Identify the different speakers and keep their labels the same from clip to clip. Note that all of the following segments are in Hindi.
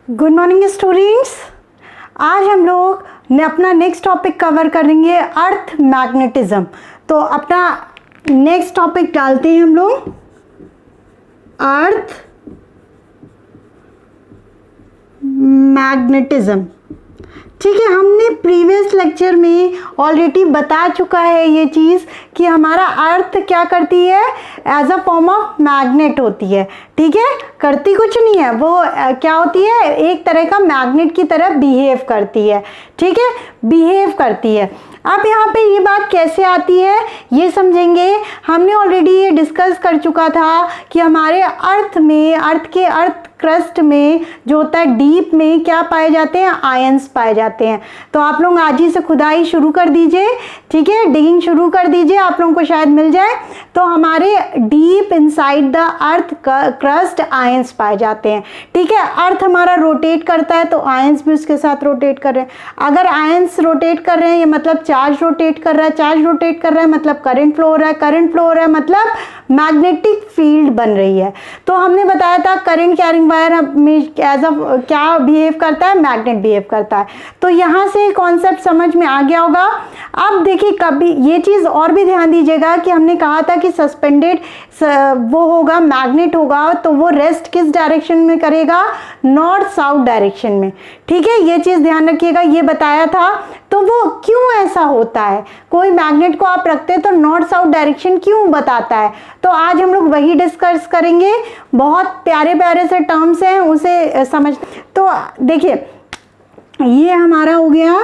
Speaker 1: Good morning students. आज हम लोग ने अपना नेक्स्ट टॉपिक कवर करेंगे अर्थ मैग्नेटिज्म। तो अपना नेक्स्ट टॉपिक डालते हैं हम लोग अर्थ मैग्नेटिज्म। ठीक है, हमने प्रीवियस लेक्चर में ऑलरेडी बता चुका है ये चीज़ कि हमारा अर्थ क्या करती है, as a form of magnet होती है। ठीक है, करती कुछ नहीं है, वो क्या होती है, एक तरह का मैग्नेट की तरह बिहेव करती है। ठीक है, बिहेव करती है। अब यहाँ पे ये बात कैसे आती है ये समझेंगे। हमने ऑलरेडी ये डिस्कस कर चुका था कि हमारे अर्थ में, अर्थ के अर्थ क्रस्ट में जो होता है डीप में क्या पाए जाते हैं, आयंस पाए जाते हैं। तो आप लोग आज ही से खुदाई शुरू कर दीजिए। ठीक है, डिगिंग शुरू कर दीजिए, आप लोगों को शायद मिल जाए। तो हमारे deep inside the earth crust ions पाए जाते हैं। ठीक है, अर्थ हमारा रोटेट करता है तो आयंस भी उसके साथ रोटेट कर रहे हैं। अगर आयंस रोटेट कर रहे हैं ये मतलब चार्ज रोटेट कर रहा है, चार्ज रोटेट कर रहा है मतलब करंट फ्लो हो रहा है, करंट फ्लो हो रहा है मतलब मैग्नेटिक फील्ड बन रही है। तो हमने बताया था करंट कैरिंग वायर में एज अ क्या बिहेव करता है, मैग्नेट बिहेव करता है। तो यहाँ से कॉन्सेप्ट समझ में आ गया होगा। अब देखिए, कभी ये चीज़ और भी ध्यान दीजिएगा कि हमने कहा था कि सस्पेंडेड वो होगा, मैग्नेट होगा, तो वो रेस्ट किस डायरेक्शन में करेगा, नॉर्थ साउथ डायरेक्शन में। ठीक है, ये चीज़ ध्यान रखिएगा, ये बताया था। तो वो क्यों ऐसा होता है, कोई मैग्नेट को आप रखते हैं तो नॉर्थ साउथ डायरेक्शन क्यों बताता है, तो आज हम लोग वही डिस्कस करेंगे। बहुत प्यारे प्यारे से टर्म्स हैं, उसे समझ। तो देखिए, ये हमारा हो गया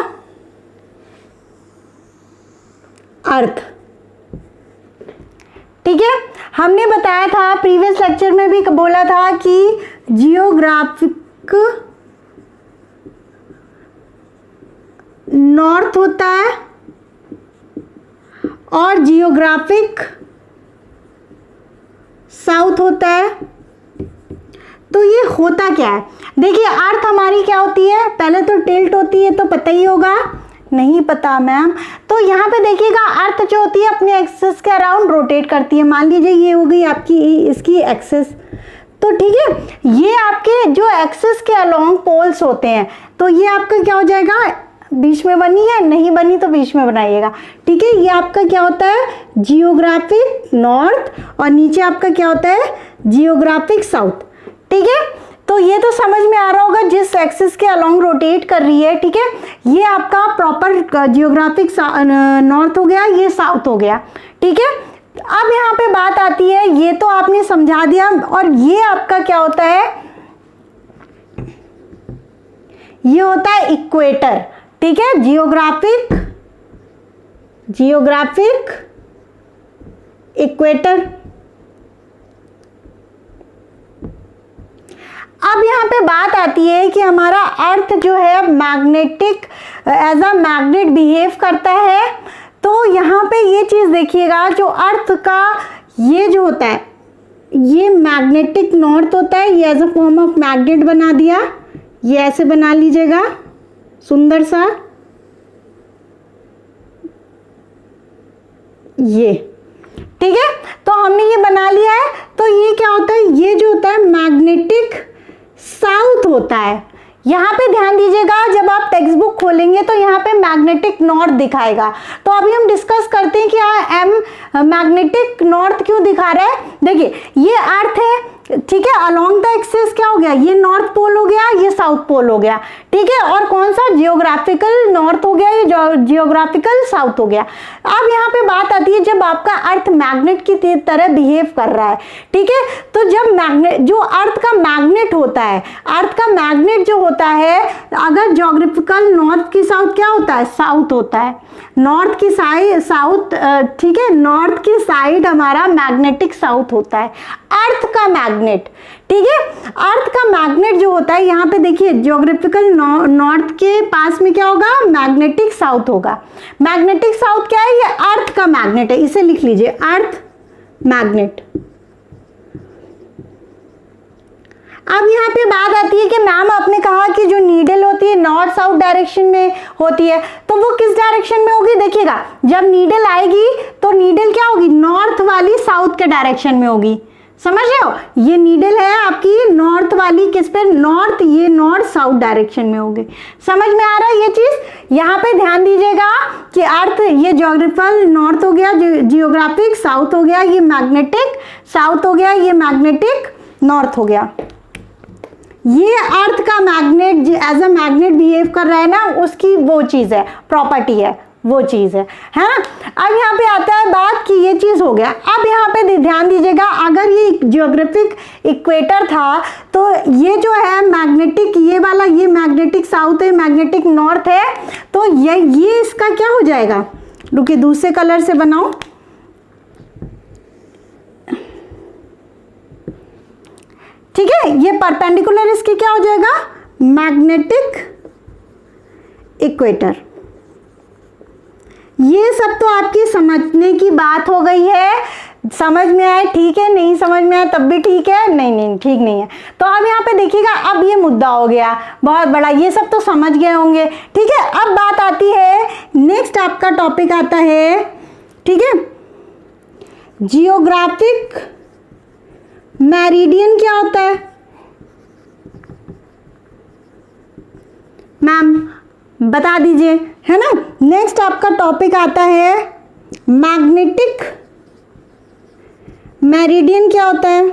Speaker 1: अर्थ। ठीक है, हमने बताया था प्रीवियस लेक्चर में भी बोला था कि जियोग्राफिक नॉर्थ होता है और जियोग्राफिक साउथ होता है। तो ये होता क्या है, देखिए अर्थ हमारी क्या होती है, पहले तो टिल्ट होती है, तो पता ही होगा। नहीं पता मैम, तो यहाँ पे देखिएगा अर्थ जो होती है अपने एक्सिस के अराउंड रोटेट करती है। मान लीजिए ये हो गई आपकी इसकी एक्सिस। तो ठीक है, ये आपके जो एक्सिस के अलोंग पोल्स होते हैं, तो ये आपका क्या हो जाएगा, बीच में बनी है, नहीं बनी तो बीच में बनाइएगा। ठीक है, ये आपका क्या होता है, जियोग्राफिक नॉर्थ, और नीचे आपका क्या होता है, जियोग्राफिक साउथ। ठीक है, तो ये तो समझ में आ रहा होगा जिस एक्सिस के अलोंग रोटेट कर रही है। ठीक है, ये आपका प्रॉपर जियोग्राफिक नॉर्थ हो गया, ये साउथ हो गया। ठीक है, अब यहाँ पे बात आती है, ये तो आपने समझा दिया, और ये आपका क्या होता है, ये होता है इक्वेटर। ठीक है, जियोग्राफिक इक्वेटर। अब यहाँ पे बात आती है कि हमारा अर्थ जो है magnetic, as a magnet behave करता है। तो यहाँ पे ये चीज़ देखिएगा, जो अर्थ का ये जो होता है, ये मैग्नेटिक नॉर्थ होता है, ये as a form of magnet बना दिया, ये ऐसे बना लीजिएगा सुंदर सा, ये। ठीक है, तो हमने ये बना लिया है। तो ये क्या होता है, ये जो होता है मैग्नेटिक साउथ होता है। यहाँ पे ध्यान दीजिएगा, जब आप टेक्स्ट बुक खोलेंगे तो यहाँ पे मैग्नेटिक नॉर्थ दिखाएगा। तो अभी हम डिस्कस करते हैं कि एम मैग्नेटिक नॉर्थ क्यों दिखा रहा है। देखिए, ये अर्थ है, ठीक है, अलोंग द एक्सिस क्या हो गया, ये नॉर्थ पोल हो गया, ये साउथ पोल हो गया। ठीक है, और कौन सा, जियोग्राफिकल नॉर्थ हो गया, ये जियोग्राफिकल साउथ हो गया। अब यहाँ पे बात आती है, जब आपका अर्थ मैग्नेट की तरह बिहेव कर रहा है। ठीक है, तो जब मैग्नेट, जो अर्थ का मैग्नेट होता है, अर्थ का मैग्नेट जो होता है, अगर ज्योग्राफिकल नॉर्थ की साउथ क्या होता है, साउथ होता है, नॉर्थ की साइड साउथ। ठीक है, नॉर्थ की साइड हमारा मैग्नेटिक साउथ होता है अर्थ का मैग्नेट। ठीक है, अर्थ का मैग्नेट जो होता है, यहाँ पे देखिए ज्योग्राफिकल नॉर्थ के पास में क्या होगा, मैग्नेटिक साउथ होगा। मैग्नेटिक साउथ क्या है, ये अर्थ का मैग्नेट है, इसे लिख लीजिए, अर्थ मैग्नेट। अब यहाँ पे बात आती है कि मैम आपने कहा कि जो नीडल होती है नॉर्थ साउथ डायरेक्शन में होती है, तो वो किस डायरेक्शन में होगी, देखिएगा जब नीडल आएगी तो नीडल क्या होगी, नॉर्थ वाली साउथ के डायरेक्शन में होगी। समझ रहे हो, ये नीडल है आपकी नॉर्थ वाली, किस पे, नॉर्थ, ये नॉर्थ साउथ डायरेक्शन में होंगे। समझ में आ रहा है ये चीज। यहाँ पे ध्यान दीजिएगा कि अर्थ, ये ज्योग्राफिकल नॉर्थ हो गया, जियोग्राफिक साउथ हो गया, ये मैग्नेटिक साउथ हो गया, ये मैग्नेटिक नॉर्थ हो गया। ये अर्थ का magnet as a magnet behave कर रहा है ना, उसकी वो चीज है, प्रॉपर्टी है, वो चीज है ना। अब यहाँ पे आता है बात कि ये चीज हो गया। अब यहाँ पे ध्यान दीजिएगा, अगर ये जियोग्राफिक इक्वेटर था तो ये जो है मैग्नेटिक, ये वाला, ये मैग्नेटिक साउथ है, मैग्नेटिक नॉर्थ है, तो ये इसका क्या हो जाएगा, रुकिए दूसरे कलर से बनाओ। ठीक है, ये परपेंडिकुलर इसके क्या हो जाएगा, मैग्नेटिक इक्वेटर। ये सब तो आपकी समझने की बात हो गई है, समझ में आए ठीक है, नहीं समझ में आए तब भी ठीक है, नहीं ठीक नहीं है। तो अब यहाँ पे देखिएगा, अब ये मुद्दा हो गया बहुत बड़ा, ये सब तो समझ गए होंगे। ठीक है, अब बात आती है, नेक्स्ट आपका टॉपिक आता है, ठीक है, जियोग्राफिक मेरिडियन क्या होता है मैम, बता दीजिए, है ना। नेक्स्ट आपका टॉपिक आता है मैग्नेटिक मेरिडियन क्या होता है।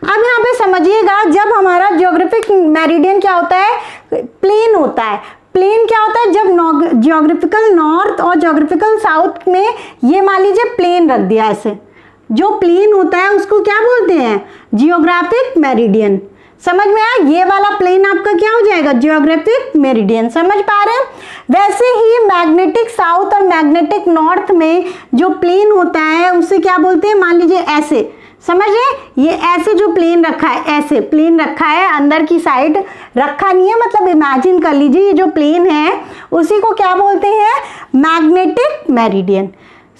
Speaker 1: अब यहां पे समझिएगा, जब हमारा ज्योग्राफिक मेरिडियन क्या होता है, प्लेन होता है। प्लेन क्या होता है, जब ज्योग्राफिकल नॉर्थ और ज्योग्राफिकल साउथ में, ये मान लीजिए प्लेन रख दिया ऐसे, जो प्लेन होता है उसको क्या बोलते हैं, जियोग्राफिक मेरिडियन। समझ में आया, ये वाला प्लेन आपका क्या हो जाएगा, जियोग्राफिक मेरिडियन। समझ पा रहे हैं। वैसे ही मैग्नेटिक साउथ और मैग्नेटिक नॉर्थ में जो प्लेन होता है उसे क्या बोलते हैं, मान लीजिए ऐसे, समझ रहे, ये ऐसे जो प्लेन रखा है, ऐसे प्लेन रखा है, अंदर की साइड रखा नहीं है, मतलब इमेजिन कर लीजिए ये जो प्लेन है उसी को क्या बोलते हैं, मैग्नेटिक मेरिडियन।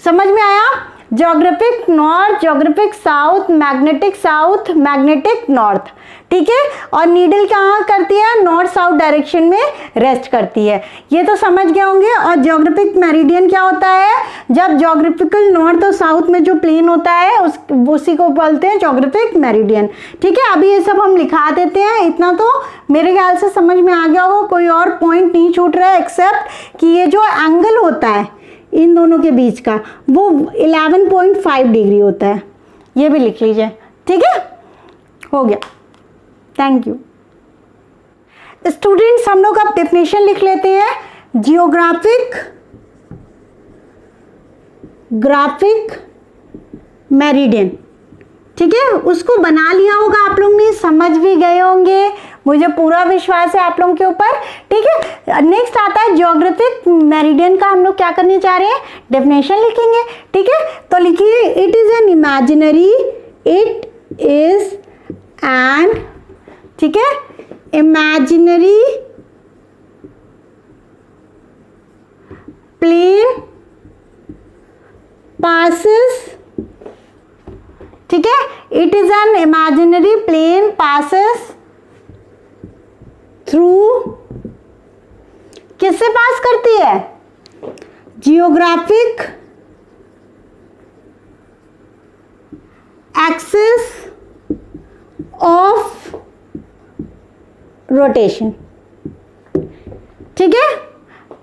Speaker 1: समझ में आया, geographic north, geographic south, magnetic north. ठीक है, और नीडल कहाँ करती है, नॉर्थ साउथ डायरेक्शन में रेस्ट करती है। ये तो समझ गए होंगे। और ज्योग्राफिक मेरिडियन क्या होता है, जब ज्योग्राफिकल नॉर्थ और साउथ में जो प्लेन होता है उसी को बोलते हैं ज्योग्राफिक मेरिडियन। ठीक है, अभी ये सब हम लिखा देते हैं, इतना तो मेरे ख्याल से समझ में आ गया होगा, कोई और पॉइंट नहीं छूट रहा है, एक्सेप्ट कि ये जो एंगल होता है इन दोनों के बीच का वो 11.5 डिग्री होता है, ये भी लिख लीजिए। ठीक है, हो गया, थैंक यू स्टूडेंट्स। हम लोग अब डेफिनेशन लिख लेते हैं। ग्राफिक मेरिडियन, ठीक है, उसको बना लिया होगा आप लोग ने, समझ भी गए होंगे, मुझे पूरा विश्वास है आप लोगों के ऊपर। ठीक है, नेक्स्ट आता है ज्योग्राफिक मेरिडियन का हम लोग क्या करने जा रहे हैं, डेफिनेशन लिखेंगे। ठीक है, तो लिखिए, it is an imaginary, it is an, ठीक है, इमेजिनरी प्लेन passes, ठीक है, it is an imaginary plane passes through, किससे पास करती है, जियोग्राफिक एक्सिस ऑफ रोटेशन। ठीक है,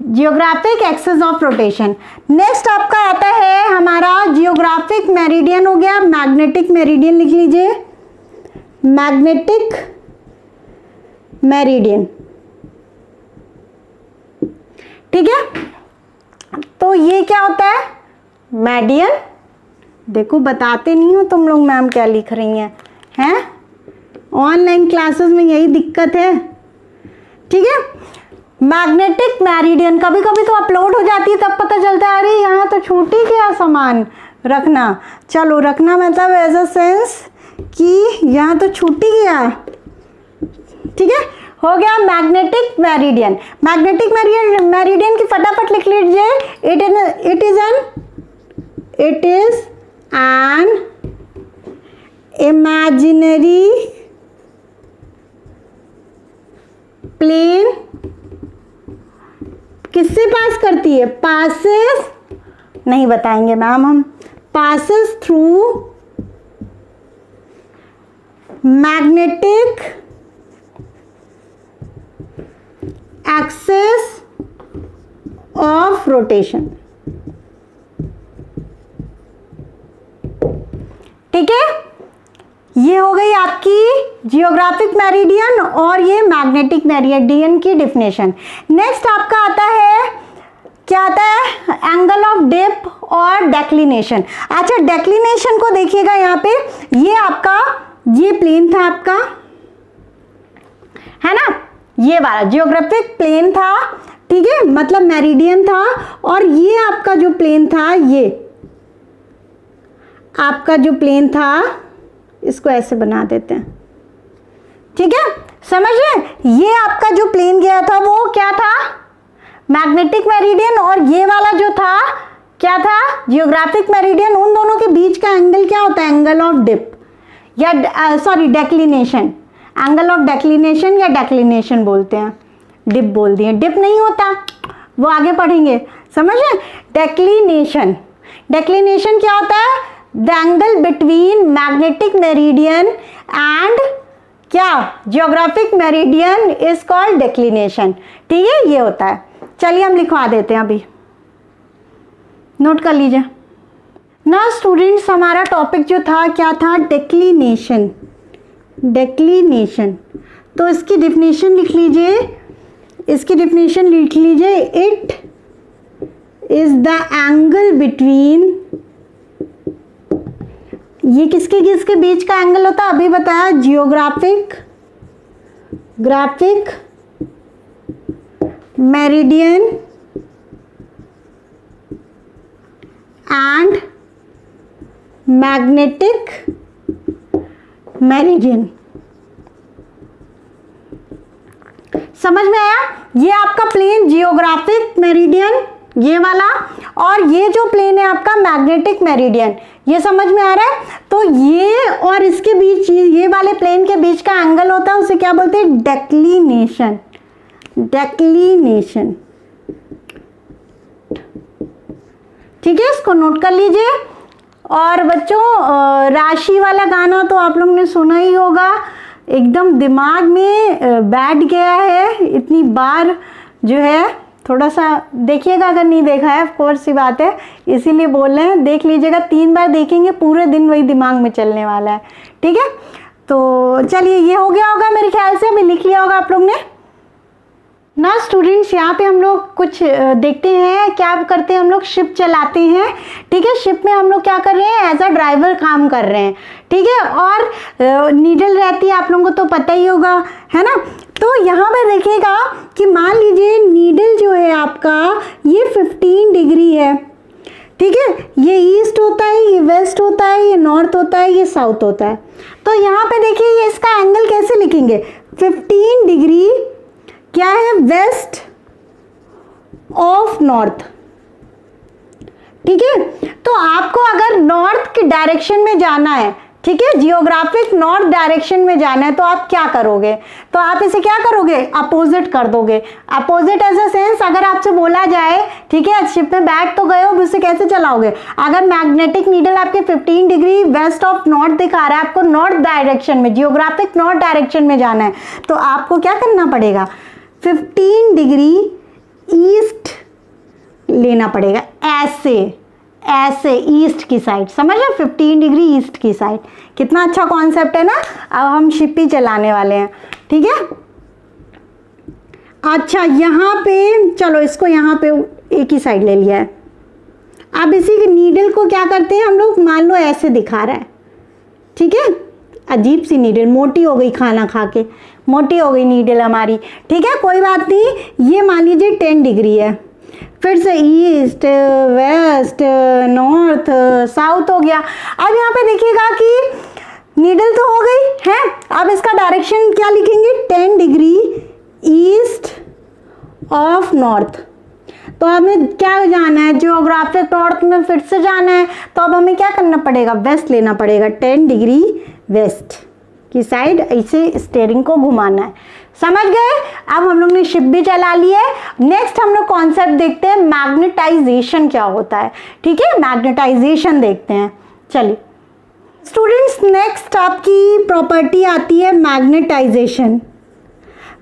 Speaker 1: geographic axis of rotation. Next आपका आता है हमारा जियोग्राफिक मेरिडियन हो गया, मैग्नेटिक मेरिडियन लिख लीजिए, मैग्नेटिक मेरिडियन। ठीक है, तो ये क्या होता है, मेरिडियन। देखो बताते नहीं हो तुम लोग मैम क्या लिख रही हैं, ऑनलाइन क्लासेस में यही दिक्कत है। ठीक है, मैग्नेटिक मेरिडियन कभी कभी तो अपलोड हो जाती है, तब पता चलता है अरे यहाँ तो छूट ही गया सामान रखना। चलो रखना मतलब एज अ सेंस कि यहाँ तो छूट ही गया। ठीक है, हो गया मैग्नेटिक मेरिडियन। मैग्नेटिक मेरिडियन की फटाफट लिख लीजिए, it is an imaginary plane, किससे पास करती है, पासेस नहीं बताएंगे मैम हम, passes through magnetic axis of rotation. ठीक है, ये हो गई आपकी जियोग्राफिक मेरिडियन और ये मैग्नेटिक मेरिडियन की डिफिनेशन। नेक्स्ट आपका आता है, क्या आता है, एंगल ऑफ डिप और डेक्लिनेशन। अच्छा, डेक्लिनेशन को देखिएगा यहाँ पे, ये आपका ये प्लेन था आपका, है ना, ये वाला जियोग्राफिक प्लेन था, ठीक है, मतलब मेरिडियन था, और ये आपका जो प्लेन था, ये आपका जो प्लेन था, इसको ऐसे बना देते हैं, ठीक है, समझ रहे, ये आपका जो प्लेन गया था वो क्या था, मैग्नेटिक मेरिडियन, और ये वाला जो था क्या था, जियोग्राफिक मेरिडियन। उन दोनों के बीच का एंगल क्या होता है, एंगल ऑफ डिप या sorry declination, angle of declination या डेक्लिनेशन बोलते हैं, डिप बोल दिए, डिप नहीं होता, वो आगे पढ़ेंगे, समझ रहे, डेक्लिनेशन। डेक्लिनेशन क्या होता है, the angle between magnetic meridian and क्या, geographic meridian is called declination, ठीक है, ये होता है। चलिए हम लिखवा देते हैं, अभी नोट कर लीजिए ना स्टूडेंट्स। हमारा टॉपिक जो था क्या था, डेक्लिनेशन। डेक्लिनेशन, तो इसकी डिफिनेशन लिख लीजिए, इसकी डिफिनेशन लिख लीजिए, it is the angle between, ये किसके किसके बीच का एंगल होता है, अभी बताया, geographic graphic meridian and magnetic meridian. समझ में आया, ये आपका प्लेन जियोग्राफिक मेरिडियन ये वाला, और ये जो प्लेन है आपका मैग्नेटिक मेरिडियन, ये समझ में आ रहा है। तो ये और इसके बीच, ये वाले प्लेन के बीच का एंगल होता है, उसे क्या बोलते हैं, डेक्लिनेशन। डेक्लिनेशन, ठीक है, इसको नोट कर लीजिए। और बच्चों, राशि वाला गाना तो आप लोगों ने सुना ही होगा, एकदम दिमाग में बैठ गया है, इतनी बार जो है, थोड़ा सा देखिएगा, अगर नहीं देखा है, ऑफ कोर्स सी बात है, इसीलिए बोल रहे हैं, देख लीजिएगा, 3 बार देखेंगे, पूरे दिन वही दिमाग में चलने वाला है, ठीक है। तो चलिए, ये हो गया होगा मेरे ख्याल से, अभी लिख लिया होगा आप लोग ने ना स्टूडेंट्स। यहाँ पे हम लोग कुछ देखते हैं, क्या करते हैं हम लोग, शिप चलाते हैं, ठीक है, शिप में हम लोग क्या कर रहे हैं, एज अ ड्राइवर काम कर रहे हैं, ठीक है, और नीडल रहती है, आप लोगों को तो पता ही होगा, है ना। तो यहाँ पे देखिएगा कि मान लीजिए नीडल जो है आपका, ये 15 डिग्री है, ठीक है, ये ईस्ट होता है, ये वेस्ट होता है, ये नॉर्थ होता है, ये साउथ होता है। तो यहाँ पे देखिए, ये इसका एंगल कैसे लिखेंगे, 15 डिग्री क्या है, वेस्ट ऑफ नॉर्थ, ठीक है। तो आपको अगर नॉर्थ के डायरेक्शन में जाना है, ठीक है, जियोग्राफिक नॉर्थ डायरेक्शन में जाना है, तो आप क्या करोगे, तो आप इसे क्या करोगे, अपोजिट कर दोगे। अपोजिट एज अ सेंस, अगर आपसे बोला जाए, ठीक है, शिप में बैठ तो गए हो, उसे कैसे चलाओगे, अगर मैग्नेटिक नीडल आपके 15 डिग्री वेस्ट ऑफ नॉर्थ दिखा रहा है, आपको नॉर्थ डायरेक्शन में, जियोग्राफिक नॉर्थ डायरेक्शन में जाना है, तो आपको क्या करना पड़ेगा, 15 डिग्री ईस्ट लेना पड़ेगा, ऐसे ऐसे ईस्ट की साइड, समझ रहे, 15 डिग्री ईस्ट की साइड। कितना अच्छा कॉन्सेप्ट है ना। अब हम शिप ही चलाने वाले हैं, ठीक है। अच्छा, यहाँ पे चलो, इसको यहाँ पे एक ही साइड ले लिया है। अब इसी के नीडल को क्या करते हैं हम लोग, मान लो ऐसे दिखा रहा है, ठीक है, अजीब सी नीडल, मोटी हो गई खाना खा के, मोटी हो गई नीडल हमारी, ठीक है, कोई बात नहीं। ये मान लीजिए 10 डिग्री है, फिर से ईस्ट वेस्ट नॉर्थ साउथ हो गया। अब यहाँ पे देखिएगा कि नीडल तो हो गई है, अब इसका डायरेक्शन क्या लिखेंगे, 10 डिग्री ईस्ट ऑफ नॉर्थ। तो हमें क्या जाना है, जियोग्राफिक नॉर्थ में फिर से जाना है, तो अब हमें क्या करना पड़ेगा, वेस्ट लेना पड़ेगा, 10 डिग्री वेस्ट की साइड, ऐसे स्टीयरिंग को घुमाना है। समझ गए? अब हम लोग ने शिप भी चला ली है। नेक्स्ट हम लोग कॉन्सेप्ट देखते हैं, मैग्नेटाइजेशन क्या होता है। ठीक है, मैग्नेटाइजेशन देखते हैं। चलिए स्टूडेंट्स, नेक्स्ट आपकी प्रॉपर्टी आती है मैग्नेटाइजेशन।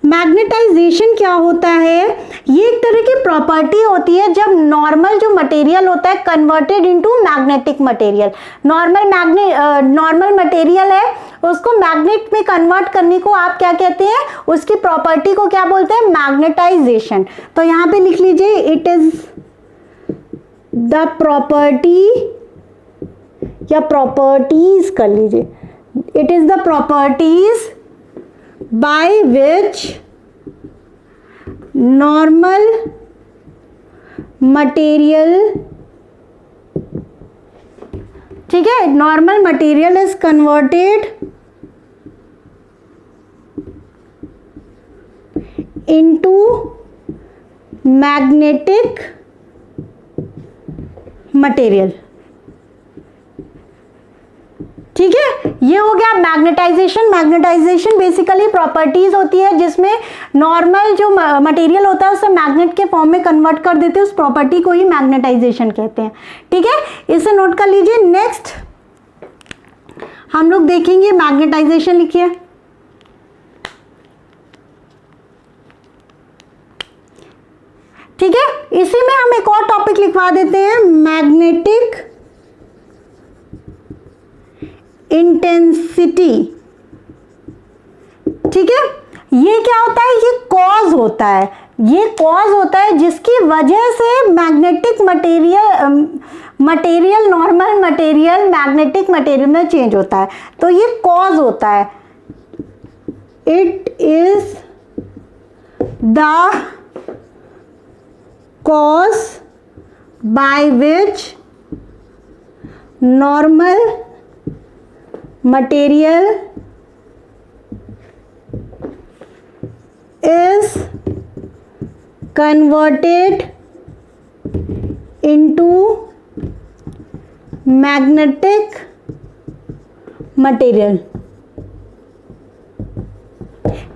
Speaker 1: मैग्नेटाइजेशन क्या होता है? ये एक तरह की प्रॉपर्टी होती है जब नॉर्मल जो मटेरियल होता है converted into magnetic material. Normal material है, उसको मैग्नेट में कन्वर्ट करने को आप क्या कहते हैं? उसकी प्रॉपर्टी को क्या बोलते हैं? मैग्नेटाइजेशन। तो यहां पे लिख लीजिए, इट इज द प्रॉपर्टी या प्रॉपर्टीज कर लीजिए, it is the properties by which normal material, ठीक है, normal material is converted into magnetic material। ठीक है, ये हो गया मैग्नेटाइजेशन। मैग्नेटाइजेशन बेसिकली प्रॉपर्टीज होती है जिसमें नॉर्मल जो मटेरियल होता है उसे मैग्नेट के फॉर्म में कन्वर्ट कर देते हैं, उस प्रॉपर्टी को ही मैग्नेटाइजेशन कहते हैं। ठीक है, इसे नोट कर लीजिए। नेक्स्ट हम लोग देखेंगे मैग्नेटाइजेशन, लिखिए। ठीक है, इसी में हम एक और टॉपिक लिखवा देते हैं, मैग्नेटिक इंटेंसिटी। ठीक है, ये क्या होता है? ये कॉज होता है, ये कॉज होता है जिसकी वजह से magnetic material normal material magnetic material में चेंज होता है। तो ये कॉज होता है, it is the cause by which normal material is converted into magnetic material।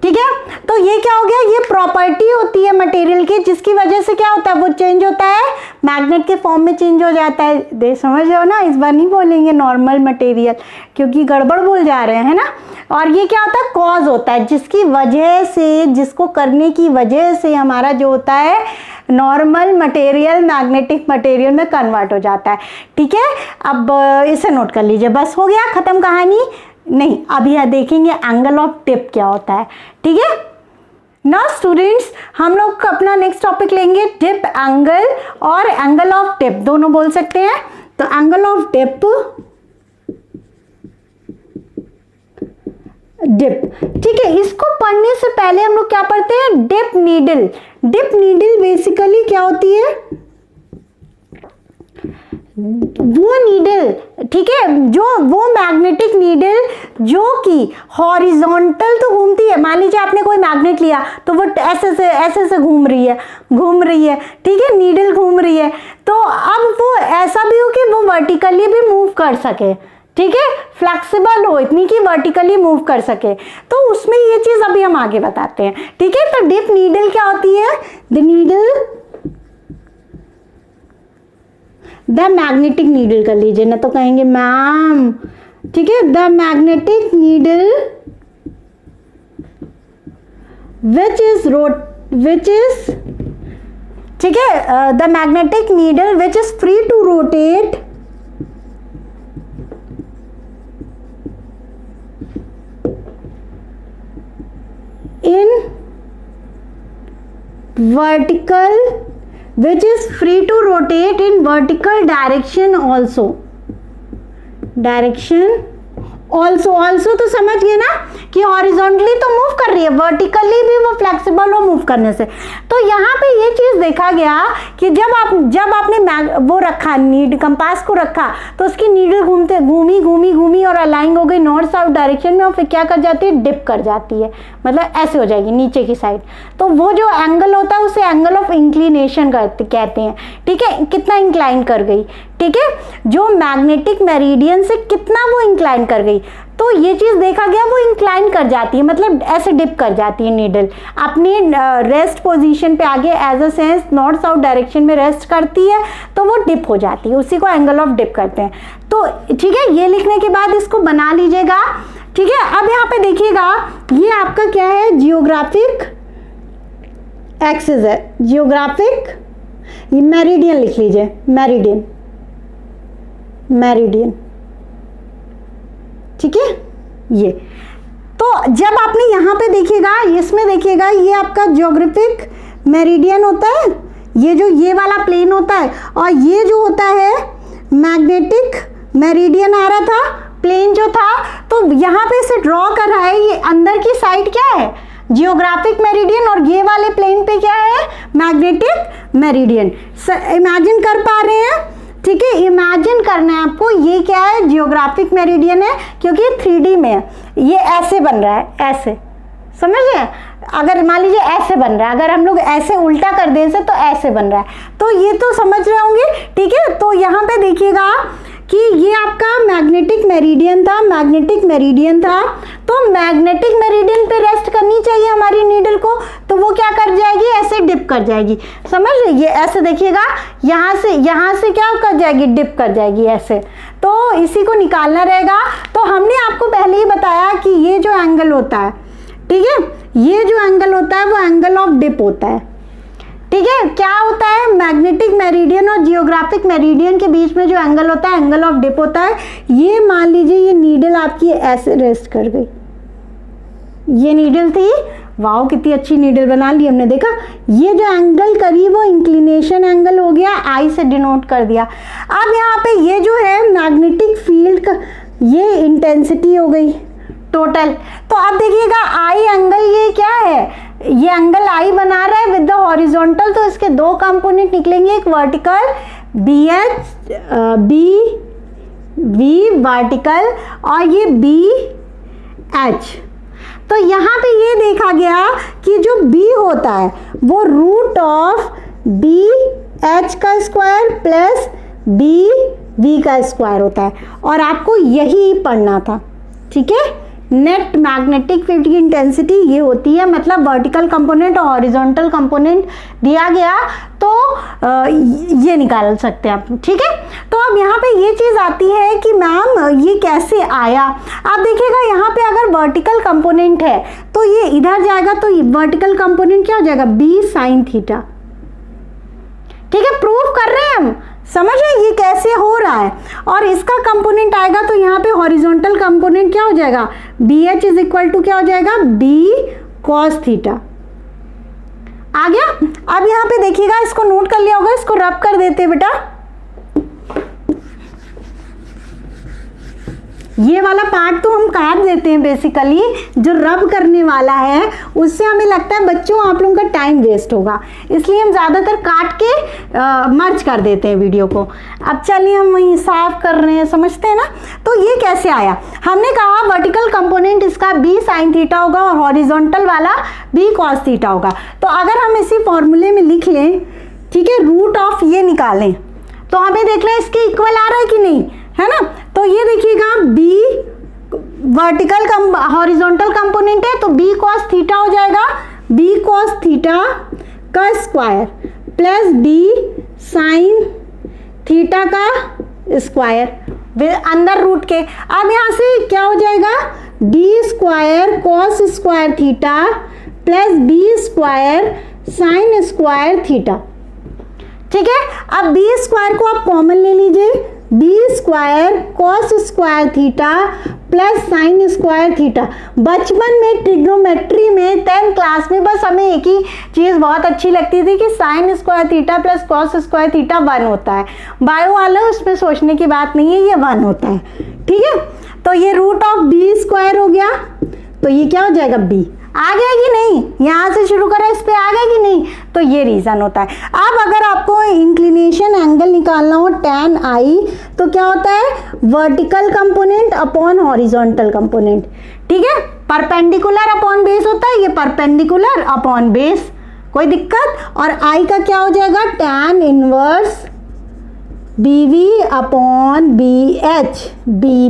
Speaker 1: ठीक है, तो ये क्या हो गया? ये प्रॉपर्टी होती है मटेरियल की जिसकी वजह से क्या होता है? वो चेंज होता है, मैग्नेट के फॉर्म में चेंज हो जाता है। दे समझ रहे हो ना? इस बार नहीं बोलेंगे नॉर्मल मटेरियल क्योंकि गड़बड़ बोल जा रहे हैं ना। और ये क्या होता है? कॉज होता है जिसकी वजह से, जिसको करने की वजह से हमारा जो होता है नॉर्मल मटेरियल मैग्नेटिक मटेरियल में कन्वर्ट हो जाता है। ठीक है, अब इसे नोट कर लीजिए। बस हो गया, खत्म कहानी? नहीं, अभी यह देखेंगे एंगल ऑफ टिप क्या होता है। ठीक है ना स्टूडेंट्स, हम लोग अपना नेक्स्ट टॉपिक लेंगे टिप एंगल और एंगल ऑफ टिप, दोनों बोल सकते हैं। तो एंगल ऑफ टिप, डिप। ठीक है, इसको पढ़ने से पहले हम लोग क्या पढ़ते हैं? Dip needle. Dip needle basically क्या होती है? वो नीडल, ठीक है, जो वो मैग्नेटिक नीडल जो कि हॉरिजॉन्टल तो घूमती है। मान लीजिए आपने कोई मैग्नेट लिया तो वो ऐसे से घूम रही है। ठीक है, नीडल घूम रही है। तो अब वो ऐसा भी हो कि वो वर्टिकली भी मूव कर सके। ठीक है, फ्लेक्सिबल हो इतनी कि वर्टिकली मूव कर सके। तो उसमें ये चीज अभी हम आगे बताते हैं। ठीक है, तो डिप नीडल क्या होती है? The needle, the magnetic needle कर लीजिए, ना तो कहेंगे मैम। ठीक है, the magnetic needle which is ठीक है, the magnetic needle which is free to rotate in vertical, which is free to rotate in vertical direction also तो समझ गए ना कि हॉरिजॉन्टली तो मूव कर रही है, वर्टिकली भी वो फ्लेक्सिबल हो मूव करने से। तो यहाँ पे ये चीज देखा गया कि जब आपने वो रखा, नीड कंपास को रखा, तो उसकी नीडल घूमी और अलाइन हो गई नॉर्थ साउथ डायरेक्शन में, और फिर क्या कर जाती है? डिप कर जाती है, मतलब ऐसे हो जाएगी नीचे की साइड। तो वो जो एंगल होता है उसे एंगल ऑफ इंक्लिनेशन कहते हैं। ठीक है, कितना इंक्लाइन कर गई। ठीक है, जो मैग्नेटिक मेरिडियन से कितना वो इंक्लाइन कर गई। तो ये चीज़ देखा गया वो इंक्लाइन कर जाती है, मतलब ऐसे डिप कर जाती है नीडल अपनी रेस्ट पोजीशन पे आगे, as a sense north south direction में रेस्ट करती है तो वो डिप हो जाती है, उसी को एंगल ऑफ डिप कहते हैं। तो ठीक है, ये लिखने के बाद इसको बना लीजिएगा। ठीक है, अब यहाँ पे देखिएगा ये आपका क्या है, जियोग्राफिक एक्सिस है, जियोग्राफिक, ये मेरिडियन लिख लीजिए, मेरिडियन, मेरिडियन। ठीक है, ये तो जब आपने यहाँ पे देखिएगा, इसमें देखिएगा ये आपका ज्योग्राफिक मेरिडियन होता है, ये जो ये वाला प्लेन होता है, और ये जो होता है मैग्नेटिक मेरिडियन आ रहा था, प्लेन जो था, तो यहाँ पे इसे ड्रॉ कर रहा है, ये अंदर की साइड क्या है, जियोग्राफिक मेरिडियन, और ये वाले प्लेन पे क्या है, मैग्नेटिक मेरिडियन। इमेजिन कर पा रहे हैं? ठीक है, इमेजिन करना है आपको, ये क्या है, जियोग्राफिक मेरिडियन है, क्योंकि 3D में है, ये ऐसे बन रहा है, ऐसे, समझ गए? अगर मान लीजिए ऐसे बन रहा है, अगर हम लोग ऐसे उल्टा कर दें इसे तो ऐसे बन रहा है, तो ये तो समझ रहे होंगे। ठीक है, तो यहाँ पे देखिएगा कि ये आपका मैग्नेटिक मेरिडियन था, मैग्नेटिक मेरिडियन था, तो मैग्नेटिक मेरिडियन पे रेस्ट करनी चाहिए हमारी नीडल को, तो वो क्या कर जाएगी, ऐसे डिप कर जाएगी, समझ रहे? ये ऐसे देखिएगा, यहाँ से क्या कर जाएगी, डिप कर जाएगी ऐसे, तो इसी को निकालना रहेगा। तो हमने आपको पहले ही बताया कि ये जो एंगल होता है, ठीक है, ये जो एंगल होता है वो एंगल ऑफ डिप होता है। ठीक है, क्या होता है, मैग्नेटिक मेरिडियन और जियोग्राफिक मेरिडियन के बीच में जो एंगल होता है एंगल ऑफ डिप होता है। ये मान लीजिए ये नीडल आपकी ऐसे रेस्ट कर गई, ये नीडल थी, वाओ कितनी अच्छी नीडल बना ली हमने, देखा ये जो एंगल करी वो इंक्लिनेशन एंगल हो गया, आई से डिनोट कर दिया। अब यहाँ पे ये जो है मैग्नेटिक फील्ड का ये इंटेंसिटी हो गई टोटल। तो अब देखिएगा आई एंगल ये क्या है, ये एंगल आई बना रहा है विद द हॉरिजॉन्टल, तो इसके दो कंपोनेंट निकलेंगे, एक vertical B H B V vertical और ये बी एच। तो यहाँ पे ये देखा गया कि जो b होता है वो रूट ऑफ बी एच का स्क्वायर प्लस बी वी का स्क्वायर होता है, और आपको यही पढ़ना था। ठीक है, नेट मैग्नेटिक फील्ड की इंटेंसिटी ये होती है, मतलब वर्टिकल कंपोनेंट और हॉरिजॉन्टल कंपोनेंट दिया गया तो ये निकाल सकते हैं आप। ठीक है, तो अब यहाँ पे ये चीज़ आती है कि मैम ये कैसे आया। आप देखिएगा यहाँ पे अगर वर्टिकल कंपोनेंट है तो ये इधर जाएगा, तो वर्टिकल कंपोनेंट क्या हो जाएगा, बी साइन थीटा। ठीक है, प्रूव कर रहे हैं हम, समझे ये कैसे हो रहा है। और इसका कंपोनेंट आएगा तो यहाँ पे हॉरिजॉन्टल कंपोनेंट क्या हो जाएगा, B H is equal to क्या हो जाएगा, बी कॉस थीटा। आ गया। अब यहाँ पे देखिएगा, इसको नोट कर लिया होगा, इसको रब कर देते बेटा, ये वाला पार्ट तो हम काट देते हैं, बेसिकली जो रब करने वाला है उससे हमें लगता है बच्चों आप लोगों का टाइम वेस्ट होगा, इसलिए हम ज़्यादातर काट के मर्ज कर देते हैं वीडियो को। अब चलिए हम वहीं साफ कर रहे हैं, समझते हैं ना। तो ये कैसे आया, हमने कहा वर्टिकल कंपोनेंट इसका बी साइन थीटा होगा और हॉरिजॉन्टल वाला बी कॉस थीटा होगा। तो अगर हम इसी फॉर्मूले में लिख लें, ठीक है, रूट ऑफ ये निकालें तो हमें देख लें इसके इक्वल आ रहा है कि नहीं, है ना। तो ये देखिएगा बी वर्टिकल हॉरिजॉन्टल कंपोनेंट है तो बी कॉस थीटा हो जाएगा, बी कॉस थीटा का square plus B sine theta का स्क्वायर अंदर रूट के। अब यहाँ से क्या हो जाएगा, D square cos square theta plus B square sine square theta. ठीक है, अब बी स्क्वायर को आप कॉमन ले लीजिए, B square cos square theta plus sine square theta. बचपन में ट्रिग्नोमेट्री में 10th क्लास में बस हमें एक ही चीज़ बहुत अच्छी लगती थी कि sign square theta plus cos square theta 1 होता है। बायो वाला उसमें सोचने की बात नहीं है, ये 1 होता है। ठीक है, तो ये रूट ऑफ बी स्क्वायर हो गया, तो ये क्या हो जाएगा, बी आ गया कि नहीं, यहाँ से शुरू करें इस पे आ गया कि नहीं, तो ये रीज़न होता है। अब अगर आपको इंक्लिनेशन एंगल निकालना हो tan आई, तो क्या होता है, vertical component upon horizontal component. ठीक है, परपेंडिकुलर अपॉन बेस होता है, ये परपेंडिकुलर अपॉन बेस, कोई दिक्कत। और आई का क्या हो जाएगा, tan inverse B V upon B H, B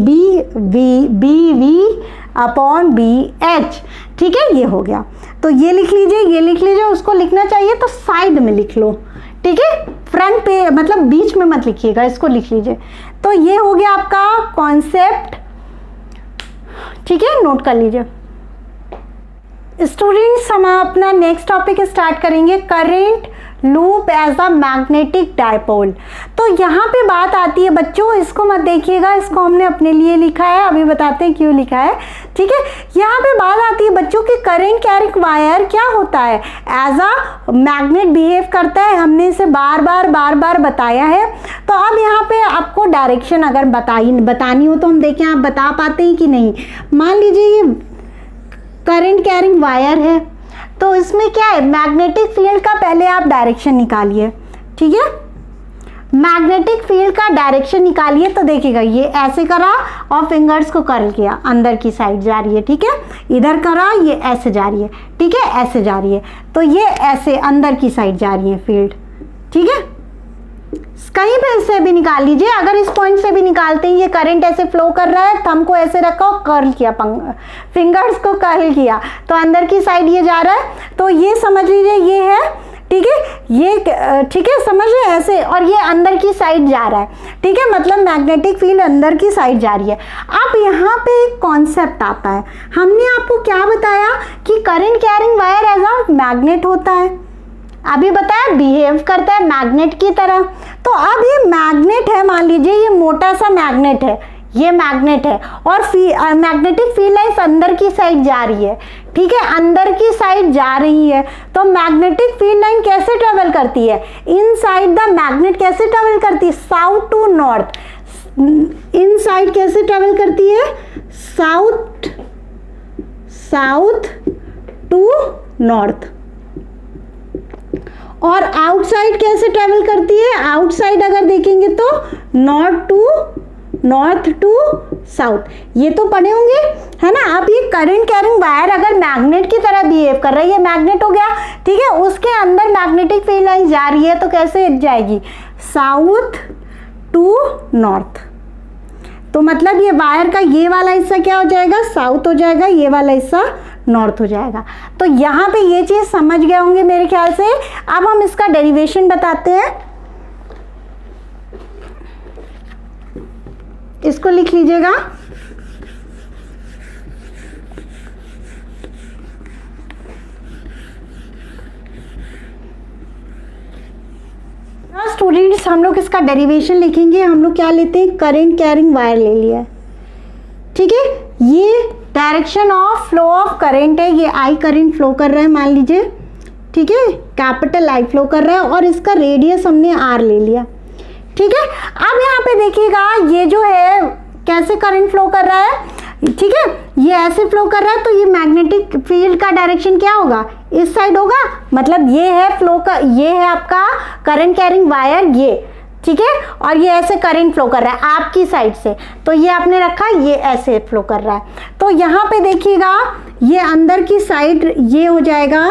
Speaker 1: V upon B H, ठीक है, ये हो गया। तो ये लिख लीजिए, ये लिख लीजिए, उसको लिखना चाहिए तो साइड में लिख लो, ठीक है, फ्रंट पे मतलब बीच में मत लिखिएगा, इसको लिख लीजिए। तो ये हो गया आपका कॉन्सेप्ट, ठीक है, नोट कर लीजिए। स्टूडेंट्स हम अपना नेक्स्ट टॉपिक स्टार्ट करेंगे, current loop as a magnetic dipole. तो यहाँ पे बात आती है बच्चों, इसको मत देखिएगा, इसको हमने अपने लिए लिखा है, अभी बताते हैं क्यों लिखा है, ठीक है। यहाँ पे बात आती है बच्चों कि करंट कैरिंग वायर क्या होता है, एज अ मैग्नेट बिहेव करता है, हमने इसे बार बार बताया है। तो अब यहाँ पे आपको डायरेक्शन अगर बतानी हो तो हम देखें आप बता पाते हैं कि नहीं। मान लीजिए ये करंट कैरिंग वायर है, तो इसमें क्या है, मैग्नेटिक फील्ड का पहले आप डायरेक्शन निकालिए, ठीक है, मैग्नेटिक फील्ड का डायरेक्शन निकालिए। तो देखिएगा ये ऐसे करा और फिंगर्स को कर्ल किया, अंदर की साइड जा रही है, ठीक है, इधर करा, ये ऐसे जा रही है, ठीक है, ऐसे जा रही है, तो ये ऐसे अंदर की साइड जा रही है फील्ड, ठीक है। कहीं पे से भी निकाल लीजिए, अगर इस पॉइंट से भी निकालते हैं, ये करंट ऐसे फ्लो कर रहा है, थंब को ऐसे रखा और कर्ल किया, फिंगर्स को कर्ल किया, तो अंदर की साइड ये जा रहा है, तो ये समझ लीजिए ये है, ठीक है, ये ठीक है, समझ रहे ऐसे, और ये अंदर की साइड जा रहा है, ठीक है, मतलब मैग्नेटिक फील्ड अंदर की साइड जा रही है। अब यहाँ पे एक कॉन्सेप्ट आता है, हमने आपको क्या बताया कि current carrying wire as a magnet होता है, अभी बताया बिहेव करता है मैग्नेट की तरह। तो अब ये मैग्नेट है, मान लीजिए ये मोटा सा मैग्नेट है, ये मैग्नेट है, और मैग्नेटिक फील्ड लाइन्स अंदर की साइड जा रही है, ठीक है, अंदर की साइड जा रही है। तो मैग्नेटिक फील्ड लाइन कैसे ट्रेवल करती है, इनसाइड द मैग्नेट कैसे ट्रेवल करती है, साउथ टू नॉर्थ, इनसाइड कैसे ट्रेवल करती है, साउथ टू नॉर्थ, और आउटसाइड कैसे ट्रेवल करती है, आउटसाइड अगर देखेंगे तो नॉर्थ टू साउथ, ये तो पढ़े होंगे, है ना। अब ये करंट कैरिंग वायर अगर मैग्नेट की तरह बिहेव कर रहा है, ये मैग्नेट हो गया, ठीक है, उसके अंदर मैग्नेटिक फील्ड लाइन जा रही है, तो कैसे जाएगी, साउथ टू नॉर्थ। तो मतलब ये वायर का ये वाला हिस्सा क्या हो जाएगा, साउथ हो जाएगा, ये वाला हिस्सा नॉर्थ हो जाएगा। तो यहाँ पे ये चीज समझ गए होंगे मेरे ख्याल से। अब हम इसका डेरिवेशन बताते हैं, इसको लिख लीजिएगा। स्टूडेंट्स हम लोग इसका डेरिवेशन लिखेंगे, हम लोग क्या लेते हैं, करंट कैरिंग वायर ले लिया, ठीक है, ये direction of flow of current है, ये आई करंट फ्लो कर रहा है मान लीजिए, ठीक है, कैपिटल आई फ्लो कर रहा है, और इसका रेडियस हमने आर ले लिया, ठीक है। अब यहाँ पे देखिएगा ये जो है कैसे करंट फ्लो कर रहा है, ठीक है, ये ऐसे फ्लो कर रहा है, तो ये मैग्नेटिक फील्ड का डायरेक्शन क्या होगा, इस साइड होगा, मतलब ये है फ्लो का, ये है आपका करंट कैरिंग वायर, ये, ठीक है, और ये ऐसे करंट फ्लो कर रहा है आपकी साइड से, तो ये आपने रखा, ये ऐसे फ्लो कर रहा है। तो यहाँ पे देखिएगा ये अंदर की साइड ये हो जाएगा,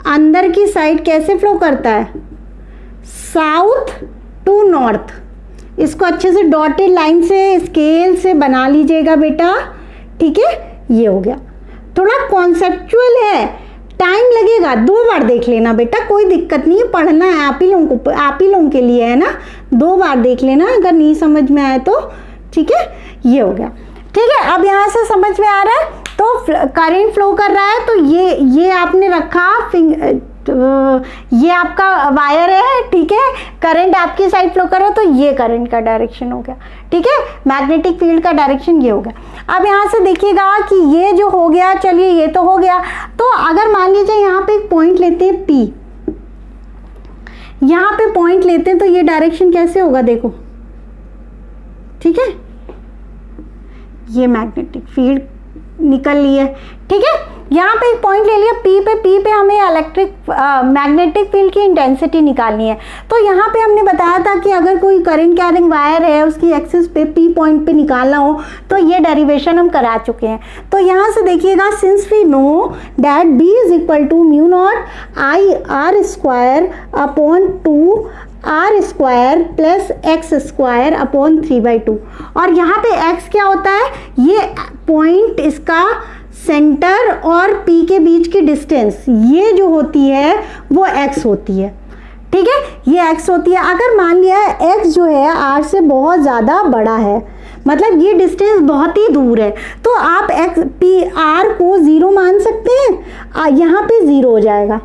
Speaker 1: अंदर की साइड कैसे फ्लो करता है, साउथ टू नॉर्थ। इसको अच्छे से डॉटेड लाइन से स्केल से बना लीजिएगा बेटा, ठीक है, ये हो गया। थोड़ा कॉन्सेप्चुअल है, टाइम लगेगा, 2 बार देख लेना बेटा, कोई दिक्कत नहीं है, पढ़ना है आप ही लोगों के लिए है ना, 2 बार देख लेना अगर नहीं समझ में आए तो, ठीक है, ये हो गया, ठीक है। अब यहाँ से समझ में आ रहा है, तो करंट फ्लो कर रहा है, तो ये आपने रखा, ये आपका वायर है, ठीक है, करंट आपकी साइड फ्लो कर रहा है, तो ये करंट का डायरेक्शन हो गया, ठीक है, मैग्नेटिक फील्ड का डायरेक्शन ये हो गया। अब यहाँ से देखिएगा कि ये जो हो गया, चलिए ये तो हो गया, तो अगर मान लीजिए यहाँ पे एक पॉइंट लेते हैं P, यहाँ पे पॉइंट लेते हैं, तो ये डायरेक्शन कैसे होगा देखो, ठीक है, ये मैग्नेटिक फील्ड निकल ली है, ठीक है, यहाँ पे एक पॉइंट ले लिया P पे हमें इलेक्ट्रिक मैग्नेटिक फील्ड की इंटेंसिटी निकालनी है। तो यहाँ पे हमने बताया था कि अगर कोई करंट कैरिंग वायर है, उसकी एक्सिस पे P पॉइंट पे निकालना हो, तो ये डेरिवेशन हम करा चुके हैं। तो यहाँ से देखिएगा, since we know that B is equal to mu naught I R square upon 2 R square plus X square upon 3/2। और यहाँ पे x क्या होता है, ये पॉइंट इसका सेंटर और P के बीच की डिस्टेंस, ये जो होती है वो x होती है। ठीक है, ये x होती है। अगर मान लिया x जो है r से बहुत ज़्यादा बड़ा है, मतलब ये डिस्टेंस बहुत ही दूर है, तो आप r को 0 मान सकते हैं, यहाँ पे 0 हो जाएगा।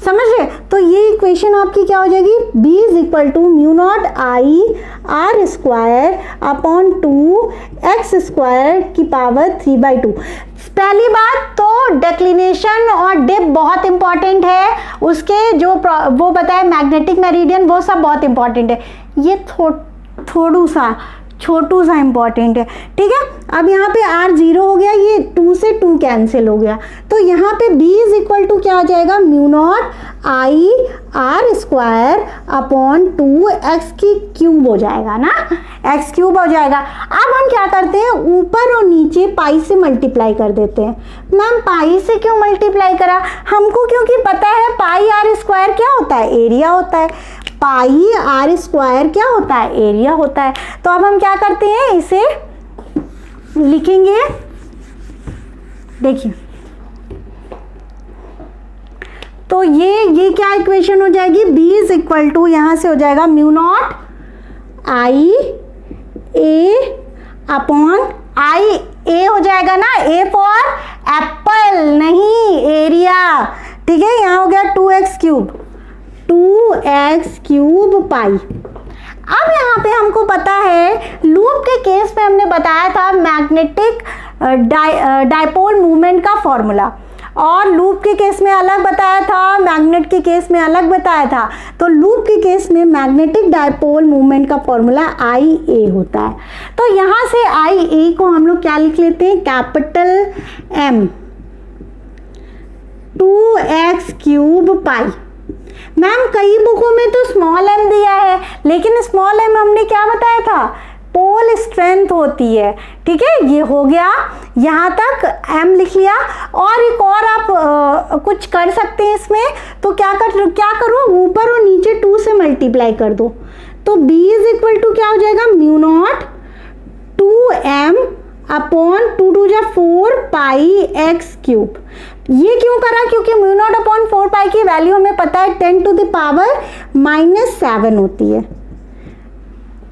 Speaker 1: समझ रहे? तो ये इक्वेशन आपकी क्या हो जाएगी, b is equal to mu naught I R square upon 2x square की पावर 3/2। पहली बात तो डेक्लिनेशन और डिप बहुत इंपॉर्टेंट है, उसके जो वो बताए मैग्नेटिक मेरिडियन, वो सब बहुत इंपॉर्टेंट है। ये छोटू सा इंपॉर्टेंट है। ठीक है, अब यहाँ पे r 0 हो गया, ये 2 से 2 कैंसिल हो गया, तो यहाँ पे b इज इक्वल टू क्या हो जाएगा, mu naught I R square upon 2x की क्यूब हो जाएगा ना, x क्यूब हो जाएगा। अब हम क्या करते हैं, ऊपर और नीचे पाई से मल्टीप्लाई कर देते हैं। मैम पाई से क्यों मल्टीप्लाई करा, हमको क्योंकि पता है पाई आर स्क्वायर क्या होता है, एरिया होता है। पाई आर स्क्वायर क्या होता है, एरिया होता है। तो अब हम क्या करते हैं, इसे लिखेंगे, देखिए तो ये क्या इक्वेशन हो जाएगी, b इज इक्वल टू यहाँ से हो जाएगा mu naught I A upon I A हो जाएगा ना, ए फॉर एप्पल नहीं एरिया। ठीक है, यहाँ हो गया 2x क्यूब पाई। अब यहाँ पे हमको पता है लूप के केस में हमने बताया था मैग्नेटिक डाइपोल मूवमेंट का फॉर्मूला, और लूप के केस में अलग बताया था, मैग्नेट के केस में अलग बताया था। तो लूप के केस में मैग्नेटिक डाइपोल मूवमेंट का फॉर्मूला आई ए होता है। तो यहाँ से आई ए को हम लोग क्या लिख लेते हैं, कैपिटल M 2x क्यूब पाई। मैम कई बुकों में तो स्मॉल m दिया है, लेकिन स्मॉल m हमने क्या बताया था, पोल स्ट्रेंथ होती है। ठीक है, ये हो गया, यहाँ तक m लिख लिया। और एक और आप कुछ कर सकते हैं इसमें, तो क्या करो, ऊपर और नीचे 2 से मल्टीप्लाई कर दो, तो b इज इक्वल टू क्या हो जाएगा, म्यू नॉट 2m अपॉन 2 2 जा 4 पाई x क्यूब। ये क्यों करा, क्योंकि म्यू नॉट अपॉन 4 पाई की वैल्यू हमें पता है 10 टू द पावर -7 होती है,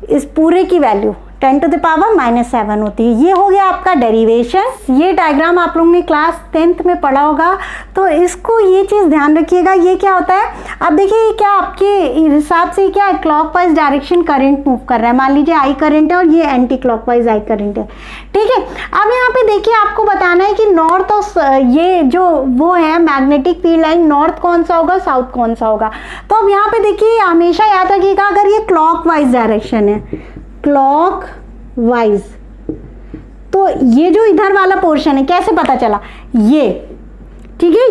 Speaker 1: इस पूरे की वैल्यू 10 टू द पावर -7 होती है। ये हो गया आपका डेरिवेशन। ये डायग्राम आप लोगों ने क्लास 10th में पढ़ा होगा, तो इसको ये चीज़ ध्यान रखिएगा। ये क्या होता है, अब देखिए क्या आपके हिसाब से क्या है, क्लॉकवाइज डायरेक्शन करंट मूव कर रहा है। मान लीजिए आई करंट है और ये एंटी क्लॉकवाइज आई करंट है। ठीक है, अब यहाँ पे देखिए आपको बताना है कि नॉर्थ और ये जो वो है मैग्नेटिक फील्ड लाइन, नॉर्थ कौन सा होगा, साउथ कौन सा होगा। तो अब यहाँ पे देखिए हमेशा याद रखिएगा, अगर ये क्लॉकवाइज डायरेक्शन है, क्लॉक वाइज, तो ये जो इधर वाला पोर्शन है कैसे पता चला, ये ठीक है,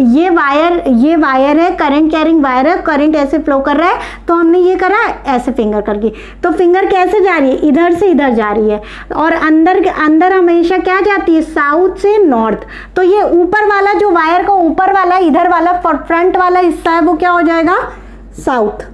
Speaker 1: ये वायर है, करंट कैरिंग वायर है, करंट ऐसे फ्लो कर रहा है, तो हमने ये करा ऐसे फिंगर करके। तो फिंगर कैसे जा रही है, इधर से इधर जा रही है, और अंदर हमेशा क्या जाती है, साउथ से नॉर्थ। तो ये ऊपर वाला जो वायर का ऊपर वाला इधर वाला फ्रंट वाला हिस्सा है, वो क्या हो जाएगा, साउथ।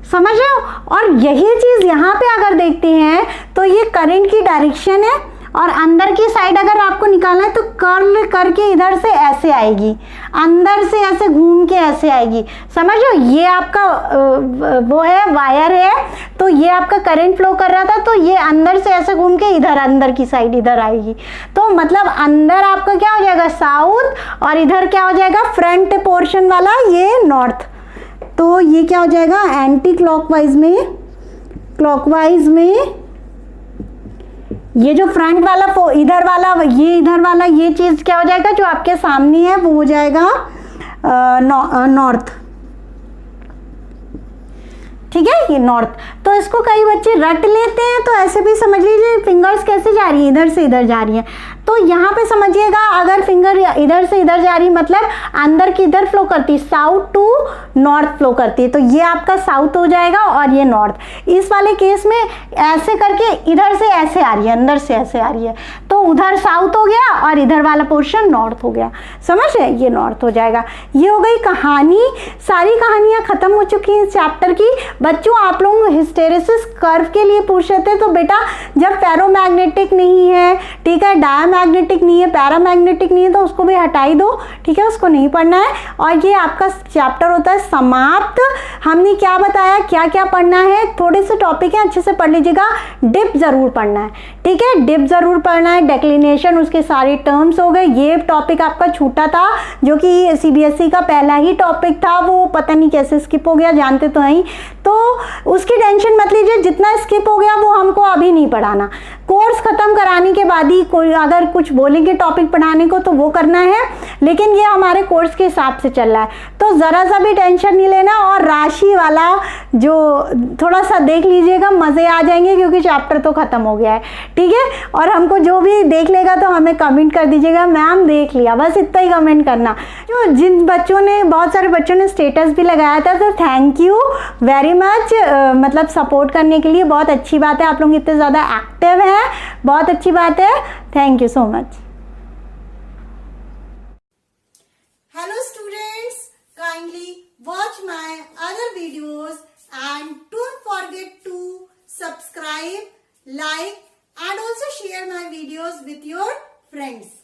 Speaker 1: समझ रहे हो। और यही चीज यहाँ पे अगर देखते हैं तो ये करंट की डायरेक्शन है, और अंदर की साइड अगर आपको निकालना है तो कर्ल करके इधर से ऐसे आएगी, अंदर से ऐसे घूम के ऐसे आएगी। समझ लो, ये आपका वो है वायर है, तो ये आपका करंट फ्लो कर रहा था, तो ये अंदर से ऐसे घूम के इधर अंदर की साइड इधर आएगी। तो मतलब अंदर आपका क्या हो जाएगा, साउथ, और इधर क्या हो जाएगा, फ्रंट पोर्शन वाला ये नॉर्थ। तो ये क्या हो जाएगा, एंटी क्लॉकवाइज में ये जो फ्रंट वाला इधर वाला ये चीज क्या हो जाएगा, जो आपके सामने है वो हो जाएगा नॉर्थ। ठीक है, ये नॉर्थ। तो इसको कई बच्चे रट लेते हैं, तो ऐसे भी समझ लीजिए फिंगर्स कैसे जा रही है, इधर से इधर जा रही है। तो यहाँ पे समझिएगा, अगर फिंगर इधर से इधर जा रही मतलब अंदर की इधर फ्लो करती है, साउथ टू नॉर्थ फ्लो करती है, तो ये आपका साउथ हो जाएगा और ये नॉर्थ। इस वाले केस में ऐसे करके इधर से ऐसे आ रही है, अंदर से ऐसे आ रही है, तो उधर साउथ हो गया और इधर वाला पोर्शन नॉर्थ हो गया, समझ रहे, ये नॉर्थ हो जाएगा। ये हो गई कहानी, सारी कहानियाँ ख़त्म हो चुकी हैं इस चैप्टर की। बच्चों आप लोग हिस्टेरेसिस कर्व के लिए पूछ रहे थे, तो बेटा जब फेरोमैग्नेटिक नहीं है, ठीक है, डायमैग्नेटिक नहीं है, पैरामैग्नेटिक नहीं है, तो उसको भी हटाई दो, ठीक है, उसको नहीं पढ़ना है। और ये आपका चैप्टर होता है समाप्त। हमने क्या बताया, क्या क्या पढ़ना है, थोड़े से टॉपिक है, अच्छे से पढ़ लीजिएगा। डिप ज़रूर पढ़ना है, ठीक है, डिप ज़रूर पढ़ना है। डेक्लिनेशन, उसके सारे टर्म्स हो गए। ये टॉपिक आपका छूटा था, जो कि सीबीएसई का पहला ही टॉपिक था, वो पता नहीं कैसे स्किप हो गया, जानते तो नहीं, तो उसकी टेंशन मत लीजिए। जितना स्किप हो गया वो हमको अभी नहीं पढ़ाना, कोर्स ख़त्म कराने के बाद ही कोई अगर कुछ बोलेंगे टॉपिक पढ़ाने को तो वो करना है, लेकिन ये हमारे कोर्स के हिसाब से चल रहा है, तो ज़रा सा भी टेंशन नहीं लेना। और राशि वाला जो थोड़ा सा देख लीजिएगा, मज़े आ जाएंगे, क्योंकि चैप्टर तो ख़त्म हो गया है, ठीक है। और हमको जो भी देख लेगा तो हमें कमेंट कर दीजिएगा, मैम देख लिया, बस इतना ही कमेंट करना। जो जिन बच्चों ने, बहुत सारे बच्चों ने स्टेटस भी लगाया था, तो थैंक यू वेरी मच, मतलब सपोर्ट करने के लिए। बहुत अच्छी बात है, आप लोग इतने ज़्यादा एक्टिव हैं, बहुत अच्छी बात है, thank you so much.
Speaker 2: Hello students, kindly watch my other videos and don't forget to subscribe, like and also share my videos with your friends.